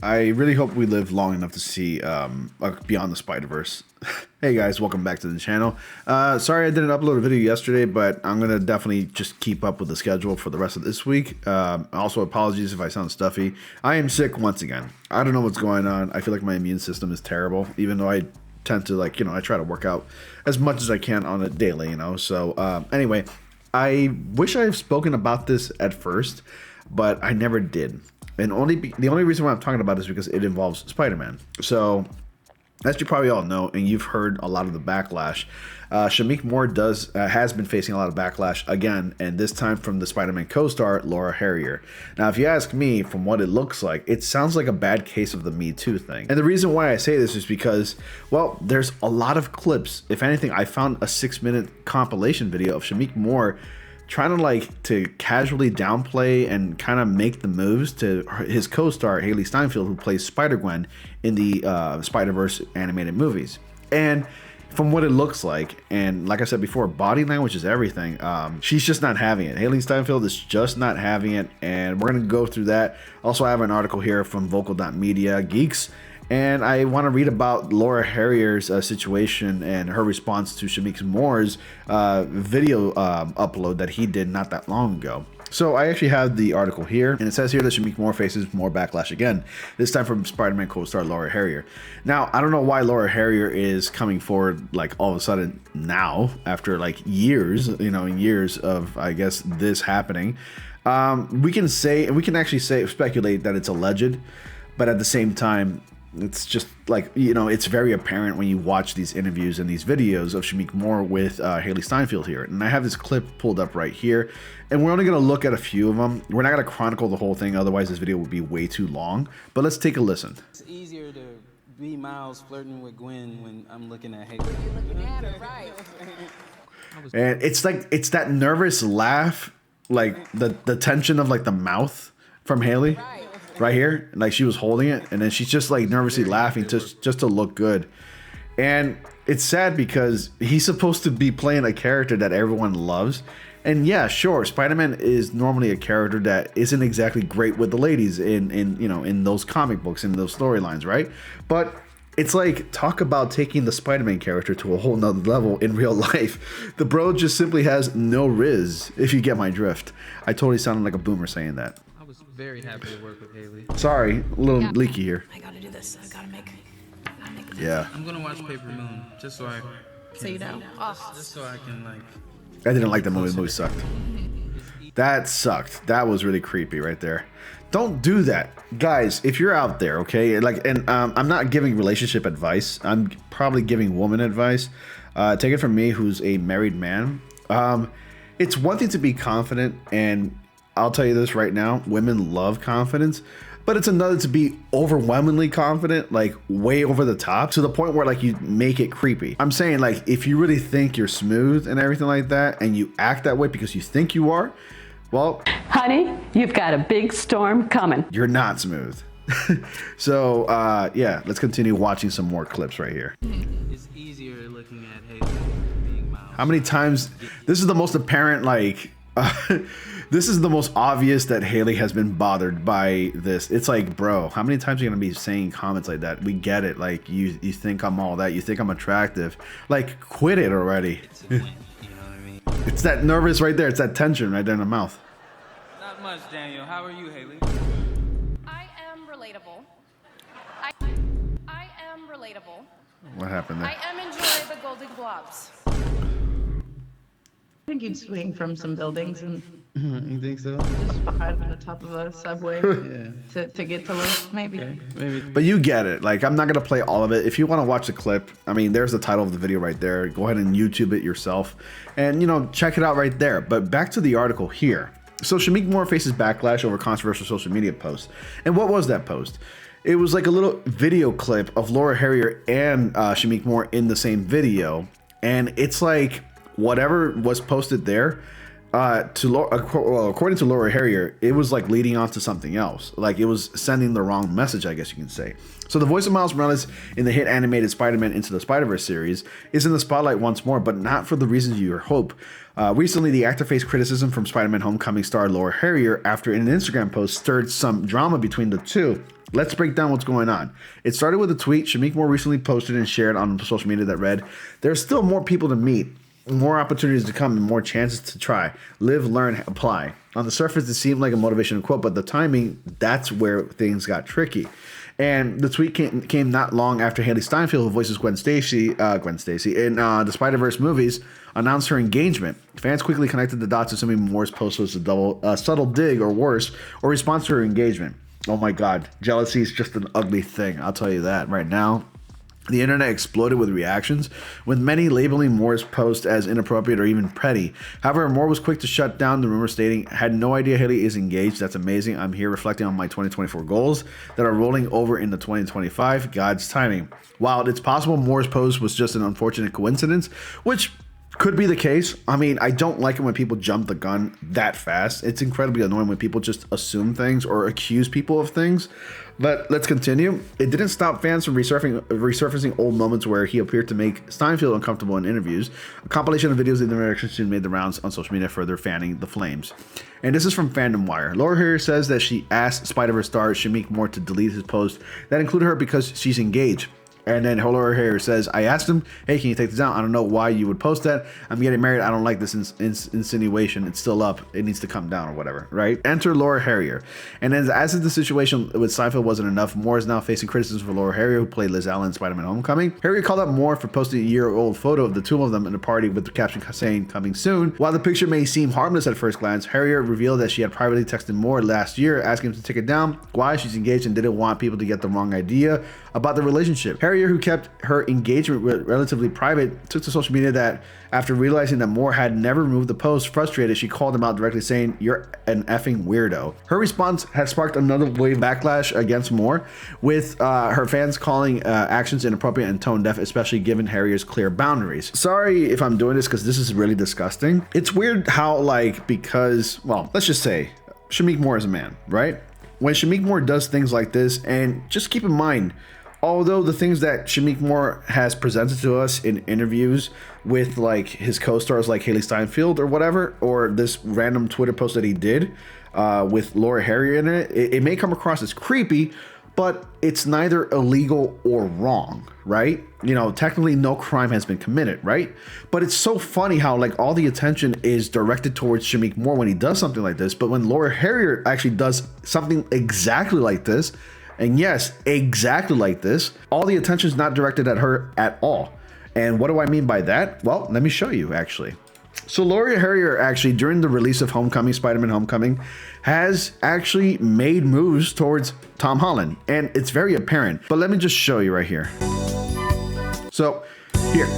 I really hope we live long enough to see Beyond the Spider-Verse. Hey guys, welcome back to the channel. Sorry I didn't upload a video yesterday, but I'm going to definitely just keep up with the schedule for the rest of this week. Also, apologies if I sound stuffy. I am sick once again. I don't know what's going on. I feel like my immune system is terrible, even though I tend to, like, I try to work out as much as I can on a daily, So anyway, I wish I have spoken about this at first, but I never did. And the only reason why I'm talking about it is because it involves Spider-Man. So, as you probably all know, and you've heard a lot of the backlash, Shameik Moore has been facing a lot of backlash again, and this time from the Spider-Man co-star Laura Harrier. Now, if you ask me, from what it looks like, it sounds like a bad case of the Me Too thing. And the reason why I say this is because, well, there's a lot of clips. If anything, I found a 6-minute compilation video of Shameik Moore trying to casually downplay and kind of make the moves to his co-star Hailee Steinfeld, who plays Spider-Gwen in the Spider-Verse animated movies. And from what it looks like, and like I said before, body language is everything. She's just not having it. Hailee Steinfeld is just not having it, and we're gonna go through that. Also, I have an article here from Vocal.media Geeks, and I want to read about Laura Harrier's situation and her response to Shameik Moore's video upload that he did not that long ago. So I actually have the article here, and it says here that Shameik Moore faces more backlash again, this time from Spider-Man co-star Laura Harrier. Now, I don't know why Laura Harrier is coming forward like all of a sudden now, after like years, years of, I guess, this happening. We can actually speculate that it's alleged, but at the same time, it's just like, it's very apparent when you watch these interviews and these videos of Shameik Moore with Hailee Steinfeld here. And I have this clip pulled up right here, and we're only going to look at a few of them. We're not going to chronicle the whole thing, otherwise this video would be way too long. But let's take a listen. It's easier to be Miles flirting with Gwen when I'm looking at Haley. You're looking at her, right? And it's that nervous laugh, like the tension of like the mouth from Hailee. Right here, like she was holding it, and then she's just like nervously laughing just to look good. And it's sad because he's supposed to be playing a character that everyone loves. And yeah, sure, Spider-Man is normally a character that isn't exactly great with the ladies in those comic books, in those storylines, right? But it's like, talk about taking the Spider-Man character to a whole nother level in real life. The bro just simply has no riz, if you get my drift. I totally sounded like a boomer saying that. Very happy to work with Hailee. Sorry, a little leaky here. I gotta do this. I gotta make Yeah. I'm gonna watch Paper Moon just so I can, so you know. just so I can like. I didn't like that movie. The movie sucked. That sucked. That was really creepy right there. Don't do that, guys. If you're out there, okay, I'm not giving relationship advice. I'm probably giving woman advice. Take it from me, who's a married man. It's one thing to be confident, and I'll tell you this right now, women love confidence, but it's another to be overwhelmingly confident, like way over the top, to the point where like you make it creepy. I'm saying, like, if you really think you're smooth and everything like that, and you act that way because you think you are, well, honey, you've got a big storm coming. You're not smooth. So yeah, let's continue watching some more clips right here. It's easier looking at Haley than being Miles. How many times? This is the most apparent, like, this is the most obvious that Hailee has been bothered by this. It's like, bro, how many times are you gonna be saying comments like that? We get it. Like, you think I'm all that. You think I'm attractive. Like, quit it already. It's a win, you know what I mean? It's that nervous right there. It's that tension right there in the mouth. Not much, Daniel. How are you, Hailee? I am relatable. I am relatable. What happened there? I am enjoy the Golden Globes. I think you'd swing from some buildings and You think so? just ride on the top of a subway Yeah. to get to live, maybe. Okay. Maybe. But you get it. Like, I'm not gonna play all of it. If you want to watch the clip, I mean, there's the title of the video right there. Go ahead and YouTube it yourself, and check it out right there. But back to the article here. So Shameik Moore faces backlash over controversial social media posts. And what was that post? It was like a little video clip of Laura Harrier and Shameik Moore in the same video, and it's like whatever was posted there. According to Laura Harrier, it was like leading on to something else. Like, it was sending the wrong message, I guess you can say. So the voice of Miles Morales in the hit animated Spider-Man Into the Spider-Verse series is in the spotlight once more, but not for the reasons you hope. Recently, the actor faced criticism from Spider-Man Homecoming star Laura Harrier after an Instagram post stirred some drama between the two. Let's break down what's going on. It started with a tweet Shameik Moore recently posted and shared on social media that read, "There's still more people to meet, more opportunities to come, and more chances to try. Live, learn, apply." On the surface, it seemed like a motivational quote, but the timing, that's where things got tricky. And the tweet came not long after Haley Steinfeld, who voices Gwen Stacy in the Spider-Verse movies, announced her engagement. Fans quickly connected the dots, assuming Moore's post was a subtle dig or worse, or response to her engagement. Oh my God, jealousy is just an ugly thing. I'll tell you that right now. The internet exploded with reactions, with many labeling Moore's post as inappropriate or even petty. However, Moore was quick to shut down the rumor, stating, "Had no idea Haley is engaged. That's amazing. I'm here reflecting on my 2024 goals that are rolling over into 2025. God's timing." While it's possible Moore's post was just an unfortunate coincidence, which could be the case. I mean, I don't like it when people jump the gun that fast. It's incredibly annoying when people just assume things or accuse people of things. But let's continue. It didn't stop fans from resurfacing old moments where he appeared to make Steinfeld uncomfortable in interviews. A compilation of videos in the direction soon made the rounds on social media, further fanning the flames. And this is from Fandom Wire. Laura Harrier says that she asked Spider-Verse star Shameik Moore to delete his post that included her because she's engaged. And then Laura Harrier says, "I asked him, hey, can you take this down? I don't know why you would post that. I'm getting married. I don't like this insinuation. It's still up. It needs to come down," or whatever, right? Enter Laura Harrier. And then as if the situation with Seinfeld wasn't enough, Moore is now facing criticism for Laura Harrier, who played Liz Allen in Spider-Man Homecoming. Harrier called out Moore for posting a year-old photo of the two of them in a party with the caption saying, "Coming soon." While the picture may seem harmless at first glance, Harrier revealed that she had privately texted Moore last year asking him to take it down, why she's engaged, and didn't want people to get the wrong idea about the relationship. Harrier, who kept her engagement relatively private, took to social media that after realizing that Moore had never removed the post, frustrated, she called him out directly, saying, "You're an effing weirdo." Her response has sparked another wave backlash against Moore, with her fans calling actions inappropriate and tone deaf, especially given Harrier's clear boundaries. Sorry if I'm doing this because this is really disgusting. It's weird how, like, because, well, let's just say Shameik Moore is a man, right? When Shameik Moore does things like this, and just keep in mind, although the things that Shameik Moore has presented to us in interviews with like his co-stars like Haley Steinfeld or whatever, or this random Twitter post that he did with Laura Harrier in it, it may come across as creepy, but it's neither illegal or wrong, right? You know, technically no crime has been committed, right? But it's so funny how like all the attention is directed towards Shameik Moore when he does something like this, but when Laura Harrier actually does something exactly like this, and yes, exactly like this, all the attention is not directed at her at all. And what do I mean by that? Well, let me show you actually. So Laura Harrier actually, during the release of Homecoming, Spider-Man Homecoming, has actually made moves towards Tom Holland, and it's very apparent. But let me just show you right here. So here.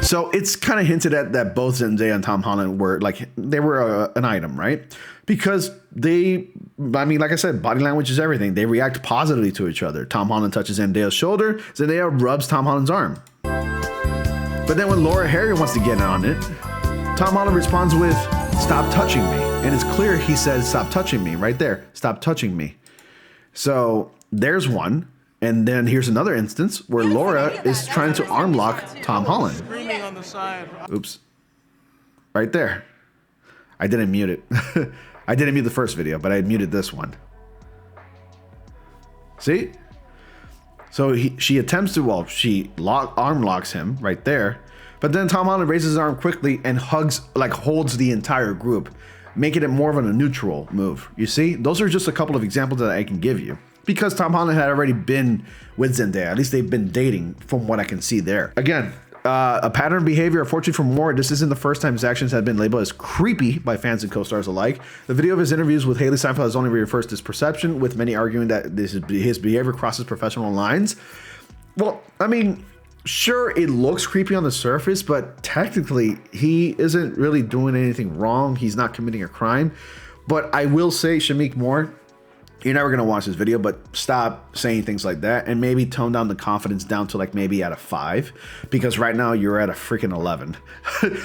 So it's kind of hinted at that both Zendaya and Tom Holland were like, they were an item, right? Because they, I mean, like I said, body language is everything. They react positively to each other. Tom Holland touches Zendaya's shoulder. Zendaya rubs Tom Holland's arm. But then when Laura Harrier wants to get in on it, Tom Holland responds with, "Stop touching me." And it's clear he says, "Stop touching me," right there. "Stop touching me." So there's one. And then here's another instance where Laura is trying to arm lock Tom Holland. Oops. Right there. I didn't mute it. I didn't mute the first video, but I muted this one. See? So she attempts to, well, she arm locks him right there. But then Tom Holland raises his arm quickly and hugs, like holds the entire group, making it more of a neutral move. You see? Those are just a couple of examples that I can give you. Because Tom Holland had already been with Zendaya. At least they've been dating from what I can see there. Again, a pattern of behavior, unfortunately for Moore, this isn't the first time his actions have been labeled as creepy by fans and co-stars alike. The video of his interviews with Haley Steinfeld has only reinforced this perception, with many arguing that his behavior crosses professional lines. Well, I mean, sure, it looks creepy on the surface, but technically he isn't really doing anything wrong. He's not committing a crime. But I will say, Shameik Moore, you're never going to watch this video, but stop saying things like that and maybe tone down the confidence down to like maybe at a 5, because right now you're at a freaking 11.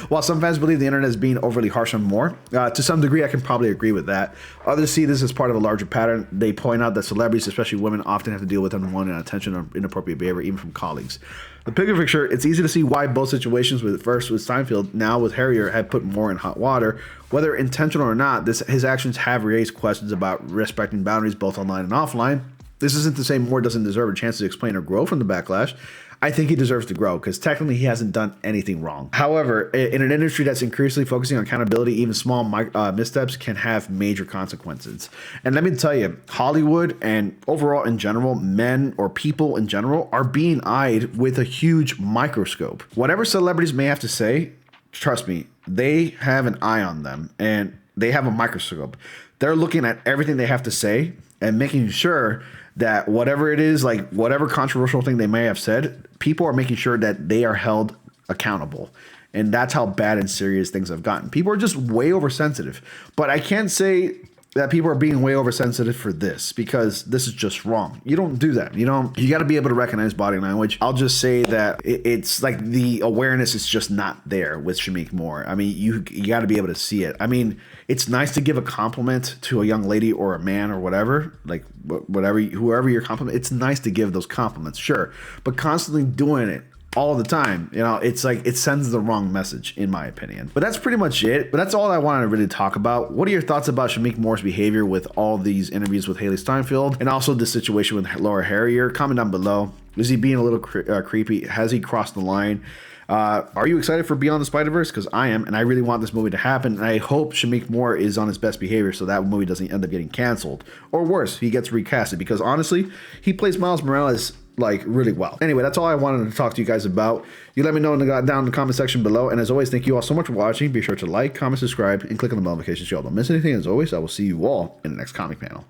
While some fans believe the internet is being overly harsh on Moore, to some degree, I can probably agree with that. Others see this as part of a larger pattern. They point out that celebrities, especially women, often have to deal with unwanted attention or inappropriate behavior, even from colleagues. The bigger picture, it's easy to see why both situations, first with Steinfeld, now with Harrier, had put Moore in hot water. Whether intentional or not, his actions have raised questions about respecting boundaries both online and offline. This isn't to say Moore doesn't deserve a chance to explain or grow from the backlash. I think he deserves to grow because technically he hasn't done anything wrong. However, in an industry that's increasingly focusing on accountability, even small missteps can have major consequences. And let me tell you, Hollywood and overall in general, men or people in general are being eyed with a huge microscope. Whatever celebrities may have to say, trust me, they have an eye on them and they have a microscope. They're looking at everything they have to say and making sure that whatever it is, like whatever controversial thing they may have said, people are making sure that they are held accountable. And that's how bad and serious things have gotten. People are just way oversensitive. But I can't say that people are being way oversensitive for this because this is just wrong. You don't do that. You got to be able to recognize body language. I'll just say that it's like the awareness is just not there with Shameik Moore. I mean, you got to be able to see it. I mean, it's nice to give a compliment to a young lady or a man or whatever, like whoever you're complimenting. It's nice to give those compliments, sure. But constantly doing it all the time, it's like it sends the wrong message, in my opinion. But that's pretty much it. But that's all I wanted to really talk about. What are your thoughts about Shameik Moore's behavior with all these interviews with Haley Steinfeld and also the situation with Laura Harrier? Comment down below. Is he being a little creepy? Has he crossed the line? Are you excited for Beyond the Spider-Verse? Because I am, and I really want this movie to happen. And I hope Shameik Moore is on his best behavior so that movie doesn't end up getting canceled. Or worse, he gets recasted. Because honestly, he plays Miles Morales like really well. Anyway, that's all I wanted to talk to you guys about. You let me know down in the comment section below. And as always, thank you all so much for watching. Be sure to like, comment, subscribe, and click on the bell notifications so you all don't miss anything. As always, I will see you all in the next comic panel.